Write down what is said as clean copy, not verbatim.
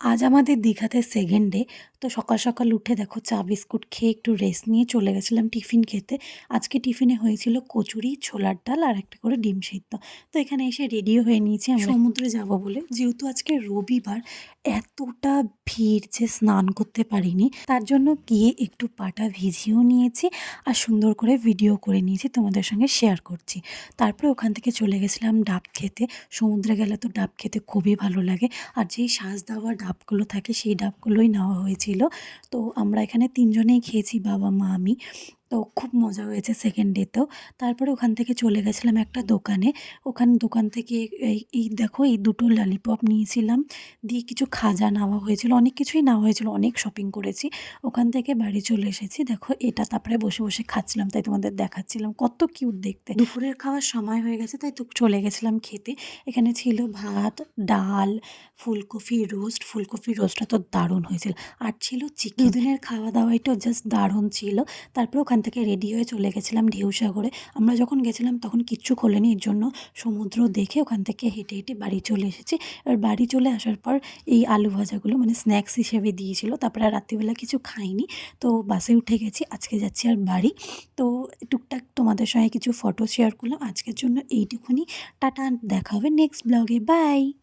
আজ আমাদের দীঘাতে সেকেন্ড ডে। তো সকাল, সকাল উঠে দেখো চা বিস্কুট খেয়ে একটু রেস্ট নিয়ে চলে গেছিলাম টিফিন খেতে। আজকে টিফিনে হয়েছিল কচুরি, ছোলার ডাল আর একটা করে ডিম সিদ্ধ। তো এখানে এসে রেডিও হয়ে নিয়েছি আমরা সমুদ্রে যাব বলে। যেহেতু আজকে রবিবার, এতটা ভিড় যে স্নান করতে পারিনি। তার জন্য গিয়ে একটু পাটা ভিজিয়েও নিয়েছি আর সুন্দর করে ভিডিও করে নিয়েছি, তোমাদের সঙ্গে শেয়ার করছি। তারপরে ওখান থেকে চলে গেছিলাম ডাব খেতে। সমুদ্রে গেলে তো ডাব খেতে খুবই ভালো লাগে। আর যেই শাঁস দেওয়া ডাবগুলো থাকে সেই ডাবগুলোই নেওয়া হয়েছিল। তো আমরা এখানে ৩ জনেই খেয়েছি, বাবা, মা, আমি। তো খুব মজা হয়েছে সেকেন্ড ডেতেও। তারপরে ওখান থেকে চলে গেছিলাম একটা দোকানে। দোকান থেকে এই দেখো এই ২ টো ললিপপ নিয়েছিলাম। দিয়ে কিছু খাজা নেওয়া হয়েছিল। অনেক কিছুই নেওয়া হয়েছিল। অনেক শপিং করেছি। ওখান থেকে বাড়ি চলে এসেছি। দেখো এটা তারপরে বসে, বসে খাচ্ছিলাম, তাই তোমাদের দেখাচ্ছিলাম। কত কিউট দেখতে। দুপুরের খাওয়ার সময় হয়ে গেছে, তাই তো চলে গেছিলাম খেতে। এখানে ছিল ভাত, ডাল, ফুলকপি রোস্টটা তো দারুণ হয়েছিল। আর ছিল চিকেন। দুদিনের খাওয়া-দাওয়াই তো জাস্ট দারুণ ছিল। তারপরে ওখান থেকে রেডি হয়ে চলে গেছিলাম ঢেউসাগরে। আমরা যখন গেছিলাম তখন কিচ্ছু খোলেনি। এর জন্য সমুদ্র দেখে ওখান থেকে হেঁটে, হেঁটে বাড়ি চলে এসেছি। এবার বাড়ি চলে আসার পর এই আলু ভাজাগুলো মানে স্ন্যাক্স হিসেবে দিয়েছিল। তারপরে আর রাত্রিবেলা কিছু খাইনি। তো বাসে উঠে গেছি। আজকে যাচ্ছি আর বাড়ি। তো টুকটাক তোমাদের সঙ্গে কিছু ফটো শেয়ার করলাম। আজকের জন্য এইটুকুনি। টাটা, দেখা হবে নেক্সট ব্লগে। বাই।